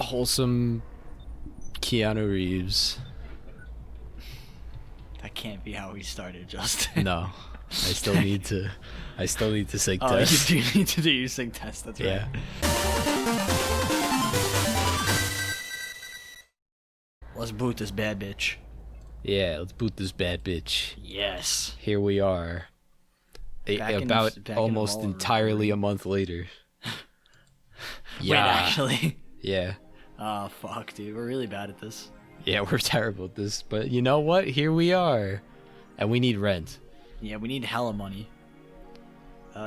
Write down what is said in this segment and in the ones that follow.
wholesome Keanu Reeves. That can't be how we started, Justin. No, I still need to sync Oh, test. you do need to do your sync test. That's right. Yeah. Let's boot this bad bitch. Yeah, let's boot this bad bitch. Yes. Here we are. Back in About the almost vault entirely a month later. Wait, actually. Yeah. Oh, fuck, dude. We're really bad at this. Yeah, we're terrible at this. But you know what? Here we are. And we need rent. Yeah, we need hella money.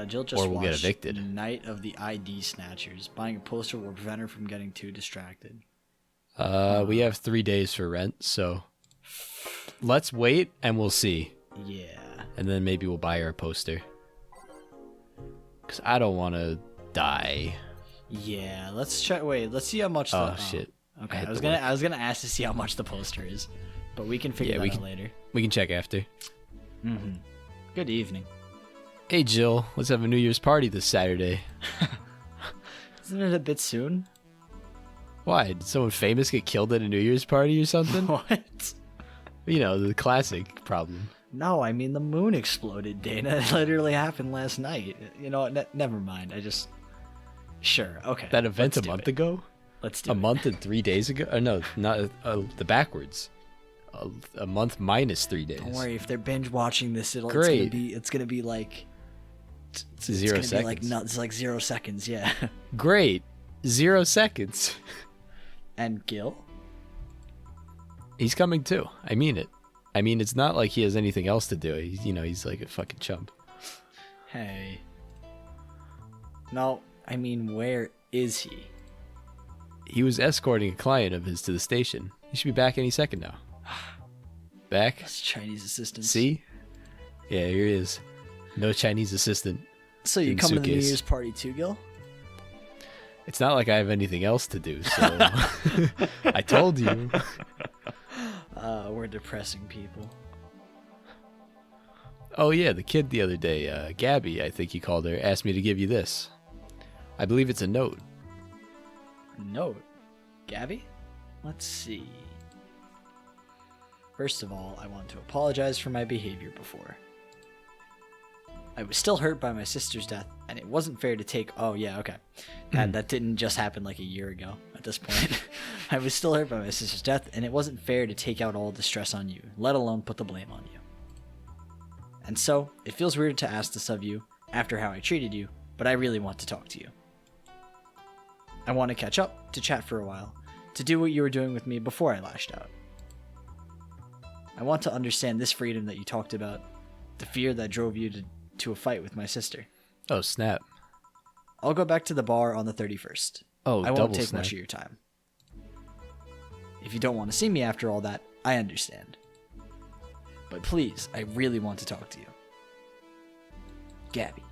Jill just Or we'll get watched evicted. Night of the ID Snatchers. Buying a poster will prevent her from getting too distracted. We have 3 days for rent, so let's wait and we'll see. Yeah. And then maybe we'll buy her a poster. Because I don't want to die. Yeah, let's try. Wait, let's see how much. Oh, shit. Okay, I I was gonna ask to see how much the poster is, but we can figure that out later. We can check after. Mm-hmm. Good evening. Hey, Jill, let's have a New Year's party this Saturday. Isn't it a bit soon? Why? Did someone famous get killed at a New Year's party or something? What? You know, the classic problem. No, I mean the moon exploded, Dana. It literally happened last night. You know what? Never mind. Sure. Okay. That event let's a do month it. ago? Let's do A it. month and 3 days ago? No, not the backwards. A month minus 3 days. Don't worry. If they're binge watching this, Great. It's gonna be like It's 0 it's gonna be seconds. like it's like 0 seconds. Yeah. Great. 0 seconds. And Gil. He's coming too. I mean it. I mean, it's not like he has anything else to do. He's like a fucking chump. Hey. No, I mean, where is he? He was escorting a client of his to the station. He should be back any second now. Back? That's Chinese assistants. See? Yeah, here he is. No Chinese assistant. So you in come to the New suitcase. Year's party too, Gil? It's not like I have anything else to do, so I told you. We're depressing people. Oh yeah, the kid the other day, Gabby, I think you called her, asked me to give you this. I believe it's a note. Note. Gabby? Let's see. First of all, I want to apologize for my behavior before. I was still hurt by my sister's death, and it wasn't fair to take... Oh, yeah, okay. That didn't just happen like a year ago at this point. I was still hurt by my sister's death, and it wasn't fair to take out all the stress on you, let alone put the blame on you. And so, it feels weird to ask this of you, after how I treated you, but I really want to talk to you. I want to catch up, to chat for a while, to do what you were doing with me before I lashed out. I want to understand this freedom that you talked about, the fear that drove you to a fight with my sister. Oh, snap. I'll go back to the bar on the 31st. Oh, I won't double take snap. much of your time. If you don't want to see me after all that, I understand. But please, I really want to talk to you. Gabby.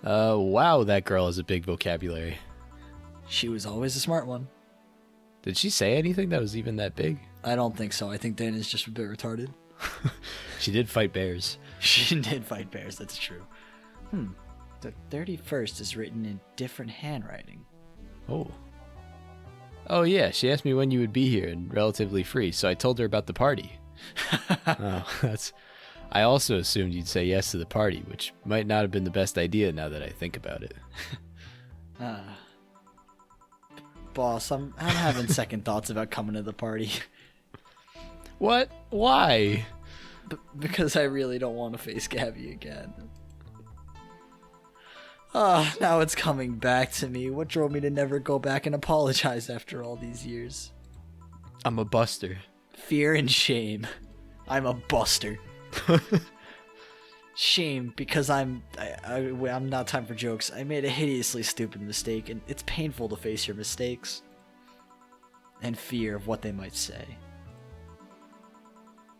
Wow, that girl has a big vocabulary. She was always a smart one. Did she say anything that was even that big? I don't think so. I think Dana's just a bit retarded. She did fight bears. She did fight bears, that's true. The 31st is written in different handwriting. Oh. Oh yeah, she asked me when you would be here and relatively free, so I told her about the party. I also assumed you'd say yes to the party, which might not have been the best idea now that I think about it. Boss, I'm having second thoughts about coming to the party. What? Why? Because I really don't want to face Gabby again. Now it's coming back to me. What drove me to never go back and apologize after all these years? I'm a buster. Fear and shame. I'm a buster. Shame because I'm not time for jokes. I made a hideously stupid mistake, and it's painful to face your mistakes. And fear of what they might say.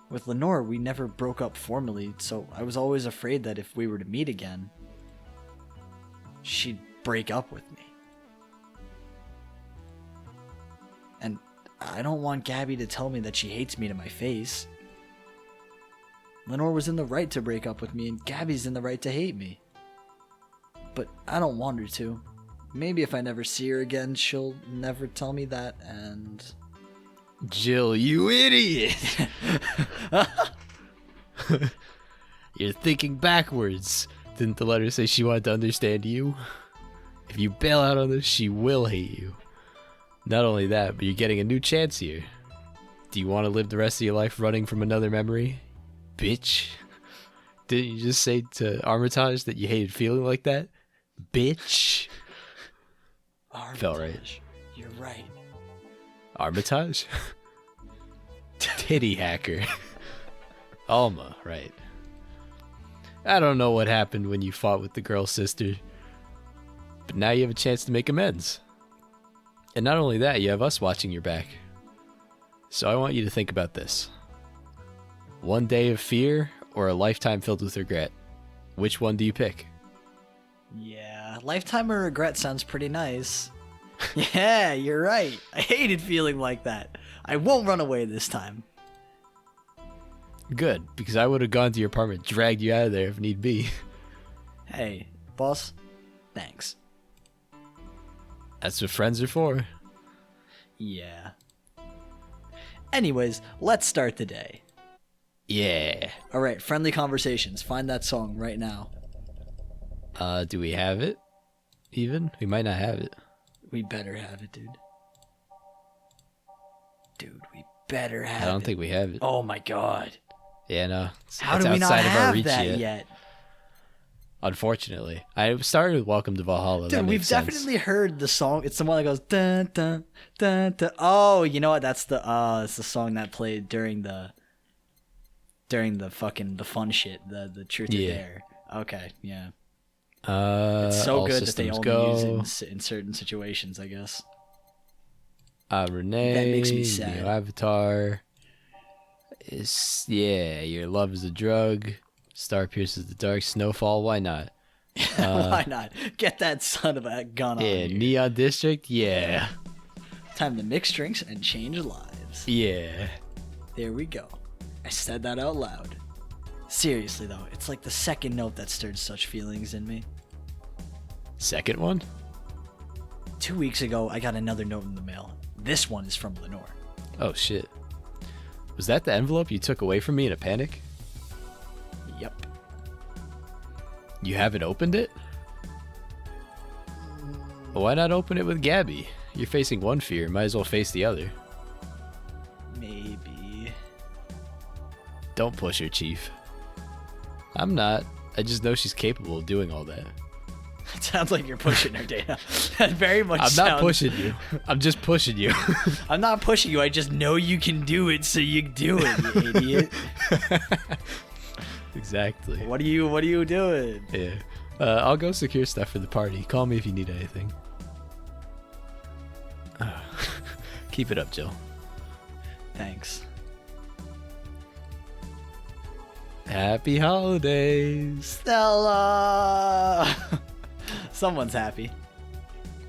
With Lenore, we never broke up formally, so I was always afraid that if we were to meet again, she'd break up with me. And I don't want Gabby to tell me that she hates me to my face. Lenore was in the right to break up with me, and Gabby's in the right to hate me. But I don't want her to. maybe if I never see her again, she'll never tell me that, and... Jill, you idiot! You're thinking backwards. Didn't the letter say she wanted to understand you? If you bail out on this, she will hate you. Not only that, but you're getting a new chance here. Do you want to live the rest of your life running from another memory? Bitch. Didn't you just say to Armitage that you hated feeling like that? Bitch. Armitage, Felt right. You're right. Armitage? Titty hacker. Alma, right. I don't know what happened when you fought with the girl's sister, but now you have a chance to make amends. And not only that, you have us watching your back. So I want you to think about this. One day of fear or a lifetime filled with regret? Which one do you pick? Yeah, lifetime of regret sounds pretty nice. Yeah, you're right. I hated feeling like that. I won't run away this time. Good, because I would have gone to your apartment, dragged you out of there if need be. Hey, boss, thanks. That's what friends are for. Yeah. Anyways, let's start the day. Yeah. Alright, friendly conversations. Find that song right now. Do we have it? Even? We might not have it. We better have it, dude. Dude, we better have it. I don't think we have it. Oh my god. Yeah, no. How it's do we not outside of our have reach that yet? Unfortunately. I started with Welcome to Valhalla. Dude, we've definitely heard the song. It's the one that goes dun dun dun dun. Oh, you know what? It's the song that played during the fucking the fun shit, the truth or dare. Okay, yeah. It's so good that they only use it in certain situations, I guess. Renee, that makes me sad. New Avatar. Your love is a drug. Star pierces the dark. Snowfall. Why not? Why not? Get that son of a gun on you. Neon District. Yeah. Time to mix drinks and change lives. Yeah. There we go. I said that out loud. Seriously though, it's like the second note that stirred such feelings in me. Second one? 2 weeks ago, I got another note in the mail. This one is from Lenore. Oh shit. Was that the envelope you took away from me in a panic? Yep. You haven't opened it? Well, why not open it with Gabby? You're facing one fear, might as well face the other. Maybe. Don't push her, Chief. I'm not. I just know she's capable of doing all that. It sounds like you're pushing her, Dana. That very much I'm not pushing you. I'm just pushing you. I'm not pushing you. I just know you can do it, so you do it, you idiot. Exactly. What are you doing? Yeah. I'll go secure stuff for the party. Call me if you need anything. Keep it up, Jill. Thanks. Happy holidays. Stella! Someone's happy.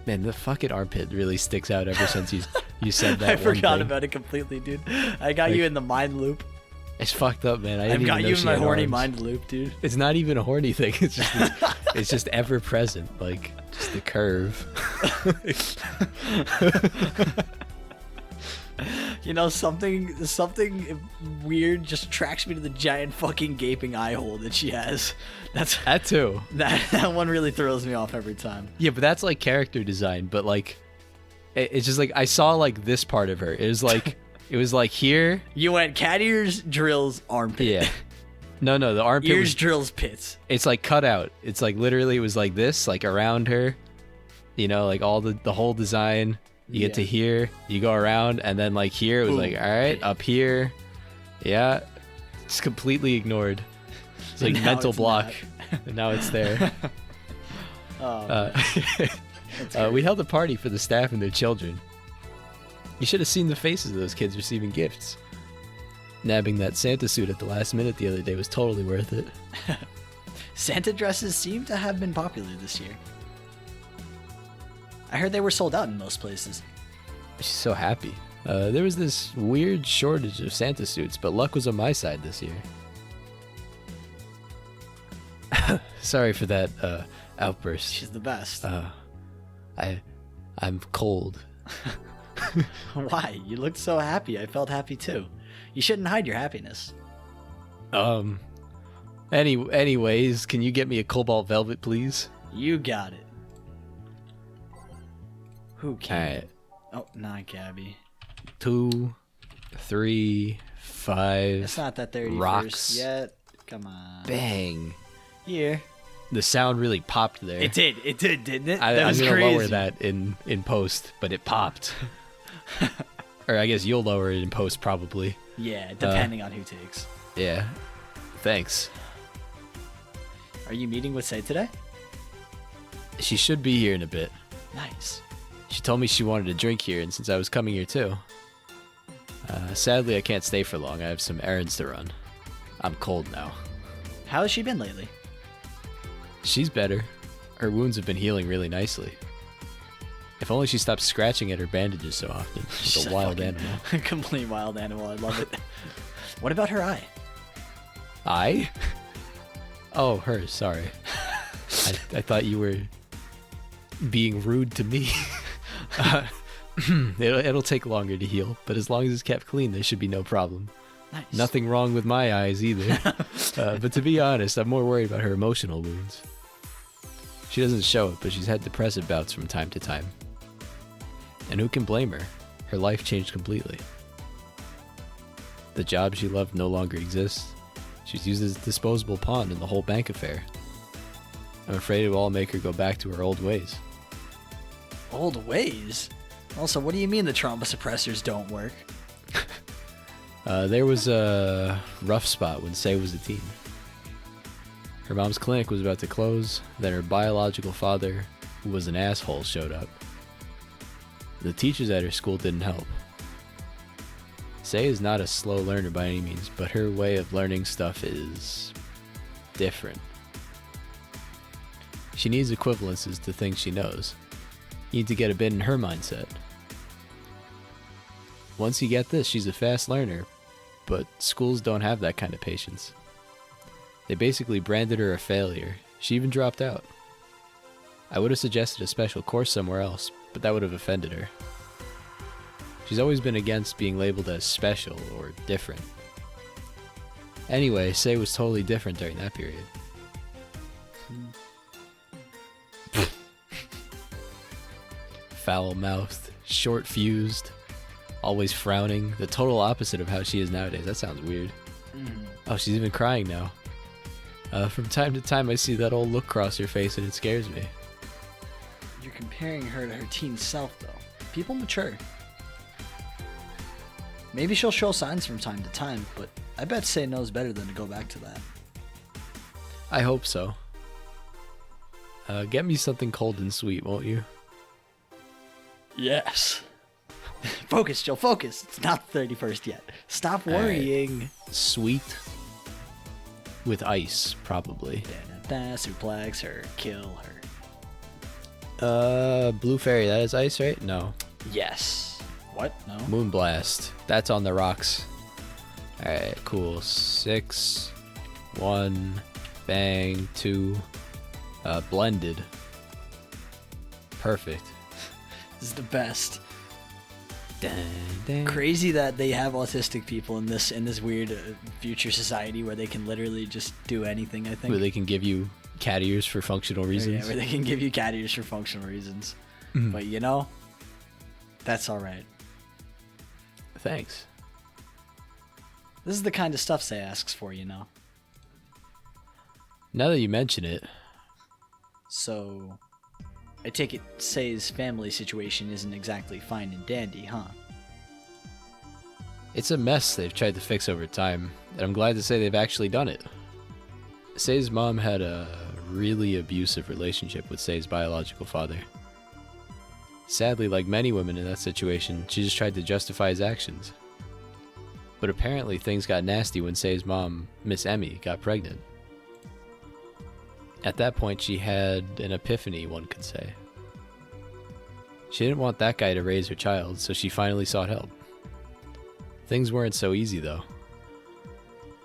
Man, the fucking armpit really sticks out ever since you said that. I forgot about it completely, dude. I got you in the mind loop. It's fucked up, man. I've got you in my horny mind loop, dude. It's not even a horny thing. It's just it's just ever present, like just the curve. You know, something weird just tracks me to the giant fucking gaping eye hole that she has. That too. That one really throws me off every time. Yeah, but that's like character design. But like, it's just like I saw like this part of her. It was like here. You went cat ears, drills, armpit. Yeah. No, the armpit. Ears, drills, pits. It's like cut out. It's like literally it was like this, like around her. You know, like all the whole design. You get to here, you go around, and then like here, it was like, all right, up here. Yeah. It's completely ignored. It's like mental block. And now it's there. We held a party for the staff and their children. You should have seen the faces of those kids receiving gifts. Nabbing that Santa suit at the last minute the other day was totally worth it. Santa dresses seem to have been popular this year. I heard they were sold out in most places. She's so happy. There was this weird shortage of Santa suits, but luck was on my side this year. Sorry for that outburst. She's the best. I'm cold. Why? You looked so happy. I felt happy too. You shouldn't hide your happiness. Anyways, can you get me a cobalt velvet, please? You got it. Who can? Alright. Oh, not Gabby. 2, 3, 5. It's not that 31st rocks. yet. Come on. Bang. Here. The sound really popped there. It did, didn't it? I'm was gonna crazy. lower that in post, but it popped. Or I guess you'll lower it in post, probably. Yeah, depending on who takes. Yeah. Thanks. Are you meeting with Say today? She should be here in a bit. Nice. She told me she wanted a drink here, and since I was coming here too. Sadly, I can't stay for long. I have some errands to run. I'm cold now. How has she been lately? She's better. Her wounds have been healing really nicely. If only she stopped scratching at her bandages so often. She's a wild animal. Complete wild animal. I love it. What about her eye? Eye? Oh, her. Sorry. I thought you were being rude to me. It'll take longer to heal, but as long as it's kept clean, there should be no problem. Nice. Nothing wrong with my eyes either. But to be honest, I'm more worried about her emotional wounds. She doesn't show it, but she's had depressive bouts from time to time. And who can blame her? Her life changed completely. The job she loved no longer exists. She's used as a disposable pawn in the whole bank affair. I'm afraid it will all make her go back to her old ways. Old ways? Also, what do you mean the trauma suppressors don't work? There was a rough spot when Say was a teen. Her mom's clinic was about to close, then her biological father, who was an asshole, showed up. The teachers at her school didn't help. Say is not a slow learner by any means, but her way of learning stuff is different. She needs equivalences to things she knows. You need to get a bit in her mindset. Once you get this, she's a fast learner, but schools don't have that kind of patience. They basically branded her a failure. She even dropped out. I would have suggested a special course somewhere else, but that would have offended her. She's always been against being labeled as special or different. Anyway, Say was totally different during that period. Foul-mouthed, short-fused, always frowning, the total opposite of how she is nowadays. That sounds weird. Oh, she's even crying now. From time to time I see that old look cross her face and it scares me. You're comparing her to her teen self, though. People mature. Maybe she'll show signs from time to time, but I bet Say knows better than to go back to that. I hope so. Get me something cold and sweet, won't you? Yes. Focus, Joe, focus. It's not the 31st yet. Stop worrying. Sweet with ice, probably. Suplex her, kill her. Blue Fairy, that is ice, right? No. Yes. What? No. Moonblast. That's on the rocks. Alright, cool. 6, 1, bang, 2, blended. Perfect. This is the best. Dun, dun. Crazy that they have autistic people in this weird future society where they can literally just do anything, I think. Where they can give you cat ears for functional reasons. Yeah, where they can give you cat ears for functional reasons. But you know, that's alright. Thanks. This is the kind of stuff Say asks for, you know. Now that you mention it. So, I take it Say's family situation isn't exactly fine and dandy, huh? It's a mess they've tried to fix over time, and I'm glad to say they've actually done it. Say's mom had a really abusive relationship with Say's biological father. Sadly, like many women in that situation, she just tried to justify his actions. But apparently things got nasty when Say's mom, Miss Emmy, got pregnant. At that point, she had an epiphany, one could say. She didn't want that guy to raise her child, so she finally sought help. Things weren't so easy, though.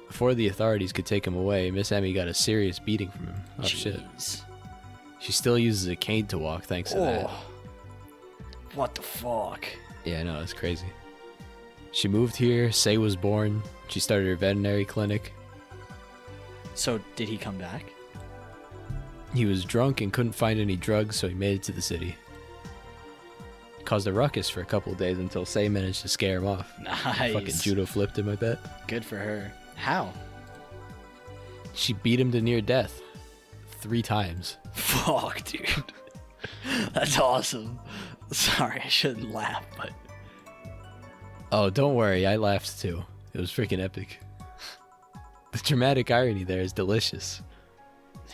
Before the authorities could take him away, Miss Emmy got a serious beating from him. Oh, shit. Jeez. She still uses a cane to walk thanks to that. What the fuck? Yeah, I know, it's crazy. She moved here, Say was born, she started her veterinary clinic. So, did he come back? He was drunk and couldn't find any drugs, so he made it to the city. Caused a ruckus for a couple of days until Say managed to scare him off. Nice. Fucking judo flipped him, I bet. Good for her. How? She beat him to near death 3 times. Fuck, dude. That's awesome. Sorry, I shouldn't laugh, but... Oh, don't worry, I laughed too. It was freaking epic. The dramatic irony there is delicious.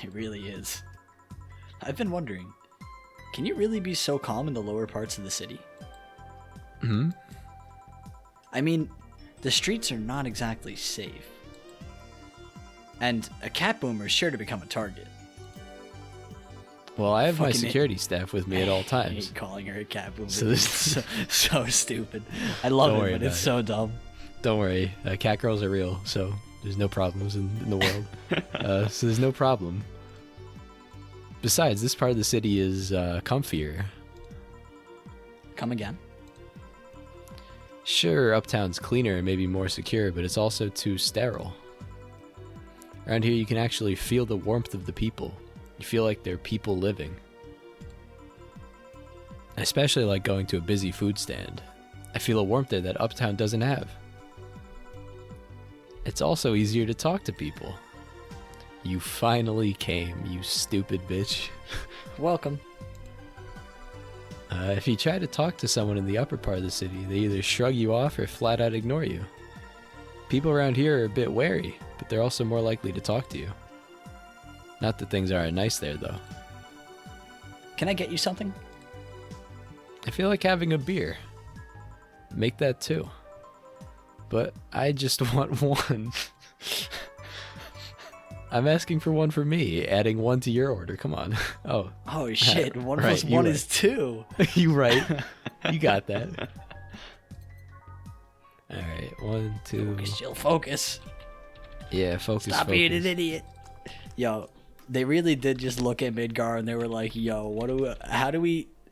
It really is. I've been wondering, can you really be so calm in the lower parts of the city? Hmm? I mean, the streets are not exactly safe. And a cat boomer is sure to become a target. Well, I have my Fucking security staff with me at all I times. hate calling her a cat boomer. So this- so stupid. I love Don't it, worry but it's about so dumb. Don't worry, cat girls are real, so there's no problems in the world. So there's no problem. Besides, this part of the city is comfier. Come again? Sure, Uptown's cleaner and maybe more secure, but it's also too sterile. Around here, you can actually feel the warmth of the people. You feel like they're people living. I especially like going to a busy food stand. I feel a warmth there that Uptown doesn't have. It's also easier to talk to people. You finally came, you stupid bitch. Welcome. If you try to talk to someone in the upper part of the city, they either shrug you off or flat out ignore you. People around here are a bit wary, but they're also more likely to talk to you. Not that things aren't nice there, though. Can I get you something? I feel like having a beer. Make that 2. But I just want 1. I'm asking for 1 for me, adding 1 to your order. Come on. Oh. Oh shit, 1 Right, plus you 1 right. is 2. You right. You got that. Alright, 1, 2. Focus, chill, focus. Yeah, focus. Stop focus. being an idiot. Yo, they really did just look at Midgar and they were like, yo,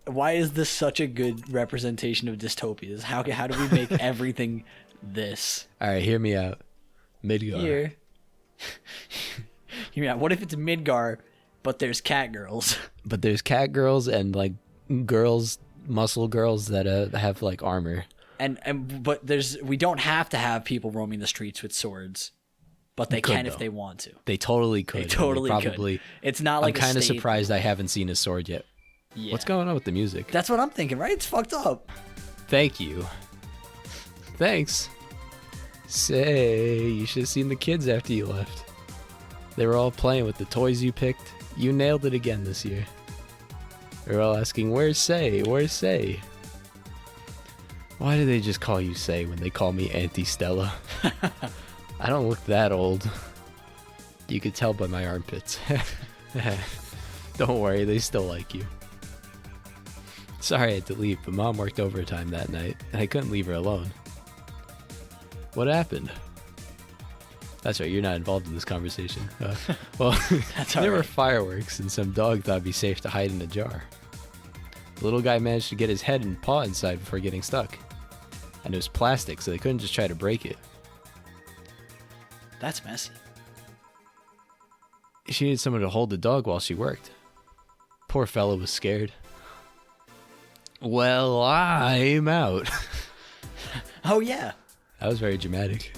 why is this such a good representation of dystopias? How do we make everything this? Alright, hear me out. Midgar. Here. Hear me out. What if it's Midgar, but there's cat girls? But there's cat girls and like girls, muscle girls that have like armor. But we don't have to have people roaming the streets with swords. But they could, can if though. they want to. They totally could. They totally probably. could. It's not like I'm kind of a state. surprised I haven't seen a sword yet. Yeah. What's going on with the music? That's what I'm thinking, right? It's fucked up. Thank you. Thanks. Say, you should have seen the kids after you left. They were all playing with the toys you picked. You nailed it again this year. They were all asking, where's Say? Where's Say? Why do they just call you Say when they call me Auntie Stella? I don't look that old. You could tell by my armpits. Don't worry, they still like you. Sorry I had to leave, but Mom worked overtime that night, and I couldn't leave her alone. What happened? That's right, you're not involved in this conversation. Well, That's there were alright. fireworks, and some dog thought it'd be safe to hide in a jar. The little guy managed to get his head and paw inside before getting stuck. And it was plastic, so they couldn't just try to break it. That's messy. She needed someone to hold the dog while she worked. Poor fellow was scared. Well, I'm out. Oh yeah. That was very dramatic.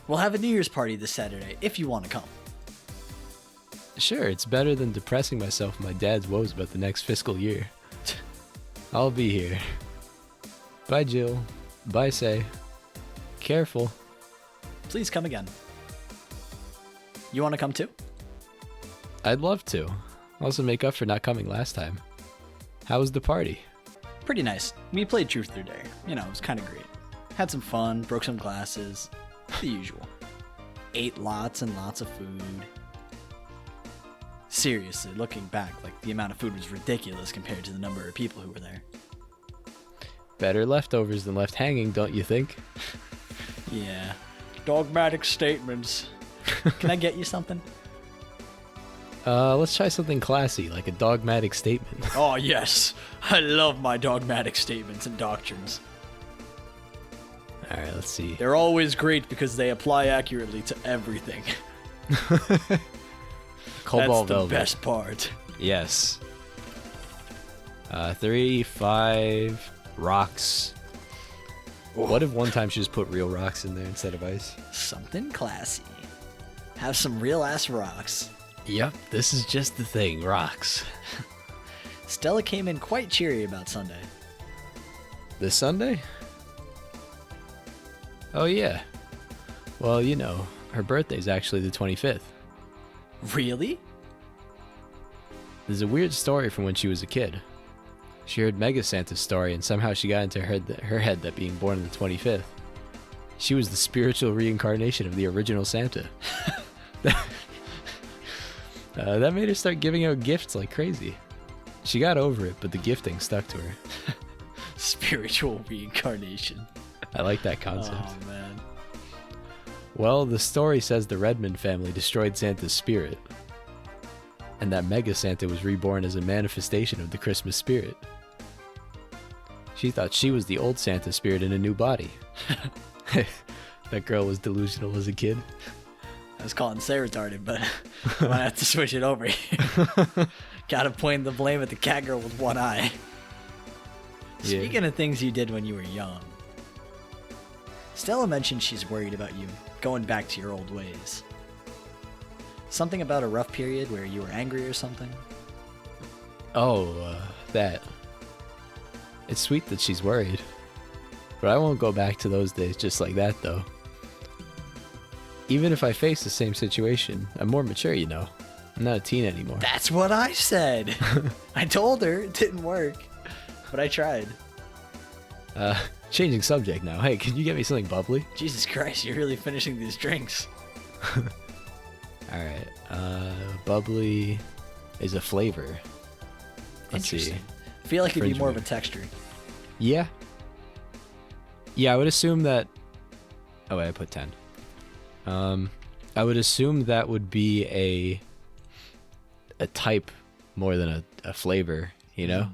We'll have a New Year's party this Saturday if you want to come. Sure, it's better than depressing myself with my dad's woes about the next fiscal year. I'll be here. Bye, Jill. Bye, Say. Careful. Please come again. You want to come too? I'd love to. Also make up for not coming last time. How was the party? Pretty nice. We played Truth or Dare. You know, it was kind of great. Had some fun, broke some glasses. The usual. Ate lots and lots of food. Seriously, looking back, like the amount of food was ridiculous compared to the number of people who were there. Better leftovers than left hanging, don't you think? Yeah. Dogmatic statements. Can I get you something? Let's try something classy, like a dogmatic statement. Oh, yes. I love my dogmatic statements and doctrines. Alright, let's see. They're always great because they apply accurately to everything. Cobalt That's the Velvet. best part. Yes. 3, 5, rocks. What if one time she just put real rocks in there instead of ice? Something classy. Have some real ass rocks. Yep, this is just the thing, rocks. Stella came in quite cheery about Sunday. This Sunday? Oh yeah. Well, you know, her birthday's actually the 25th. Really? There's a weird story from when she was a kid. She heard Mega Santa's story and somehow she got into her head that being born on the 25th, she was the spiritual reincarnation of the original Santa. That made her start giving out gifts like crazy. She got over it, but the gifting stuck to her. Spiritual reincarnation. I like that concept. Oh, man. Well, the story says the Redmond family destroyed Santa's spirit, and that Mega Santa was reborn as a manifestation of the Christmas spirit. She thought she was the old Santa spirit in a new body. That girl was delusional as a kid. I was calling Say retarded, but I might have to switch it over here. Gotta point the blame at the cat girl with one eye. Yeah. Speaking of things you did when you were young, Stella mentioned she's worried about you going back to your old ways. Something about a rough period where you were angry or something? Oh, that. It's sweet that she's worried. But I won't go back to those days just like that, though. Even if I face the same situation, I'm more mature, you know. I'm not a teen anymore. That's what I said. I told her it didn't work, but I tried. Changing subject now. Hey, can you get me something bubbly? Jesus Christ, you're really finishing these drinks. Alright, bubbly is a flavor. Let's see. Interesting. I feel like it'd be more of a Refrigerator. texture. Yeah. Yeah, I would assume that... Oh, wait, I put 10. I would assume that would be a type more than a flavor, you know?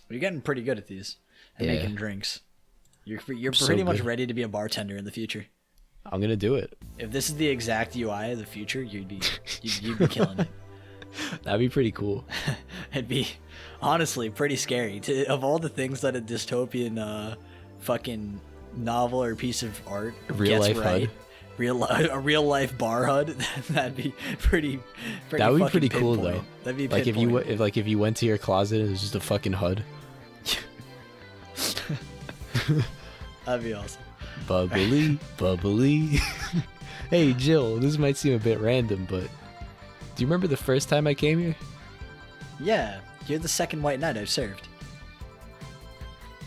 You're getting pretty good at these and Yeah. making drinks. You're So pretty much good. ready to be a bartender in the future. I'm gonna do it. If this is the exact UI of the future, you'd be killing it. That'd be pretty cool. It'd be honestly pretty scary. Of all the things that a dystopian fucking novel or piece of art Real gets life right, HUD. a real life bar HUD, that'd be pretty That would be fucking pretty cool pinpoint. though. That'd be Like if you went to your closet and it was just a fucking HUD. That'd be awesome. Bubbly, bubbly. Hey Jill, this might seem a bit random, but do you remember the first time I came here? Yeah, you're the second white knight I've served.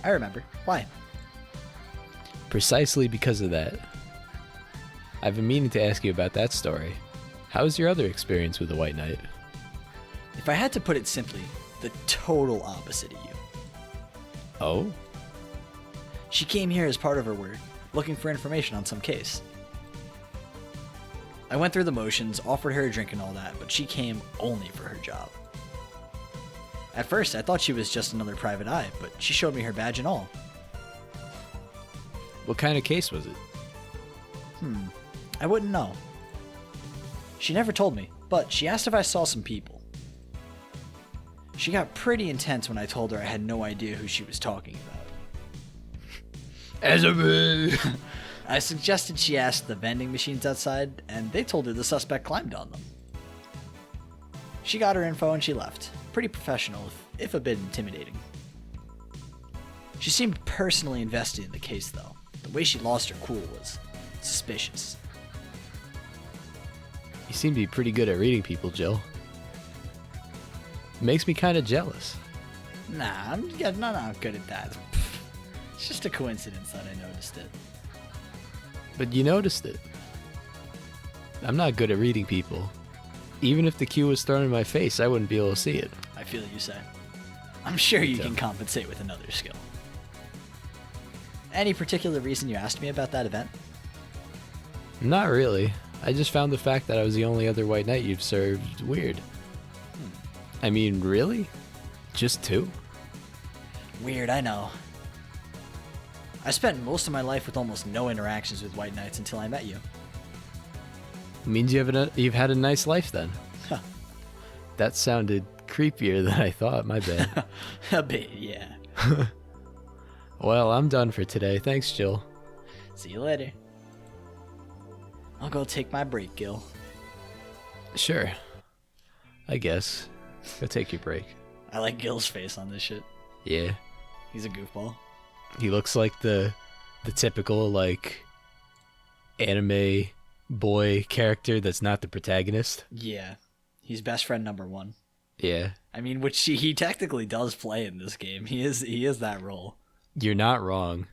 I remember. Why? Precisely because of that. I've been meaning to ask you about that story. How was your other experience with the White Knight? If I had to put it simply, the total opposite of you. Oh? She came here as part of her work, looking for information on some case. I went through the motions, offered her a drink and all that, but she came only for her job. At first, I thought she was just another private eye, but she showed me her badge and all. What kind of case was it? I wouldn't know. She never told me, but she asked if I saw some people. She got pretty intense when I told her I had no idea who she was talking about. I suggested she ask the vending machines outside, and they told her the suspect climbed on them. She got her info and she left. Pretty professional, if a bit intimidating. She seemed personally invested in the case, though. The way she lost her cool was suspicious. You seem to be pretty good at reading people, Jill. Makes me kind of jealous. Nah, I'm not good at that. It's just a coincidence that I noticed it. But you noticed it. I'm not good at reading people. Even if the cue was thrown in my face, I wouldn't be able to see it. I feel you say. I'm sure you So- can compensate with another skill. Any particular reason you asked me about that event? Not really. I just found the fact that I was the only other white knight you've served weird. I mean, really? Just 2? Weird, I know. I spent most of my life with almost no interactions with white knights until I met you. Means you've had a nice life then. Huh. That sounded creepier than I thought. My bad. A bit, yeah. Well, I'm done for today. Thanks, Jill. See you later. I'll go take my break, Gil. Sure. I guess. Go take your break. I like Gil's face on this shit. Yeah. He's a goofball. He looks like the typical, like, anime boy character that's not the protagonist. Yeah. He's best friend number 1. Yeah. I mean, which he technically does play in this game. He is that role. You're not wrong.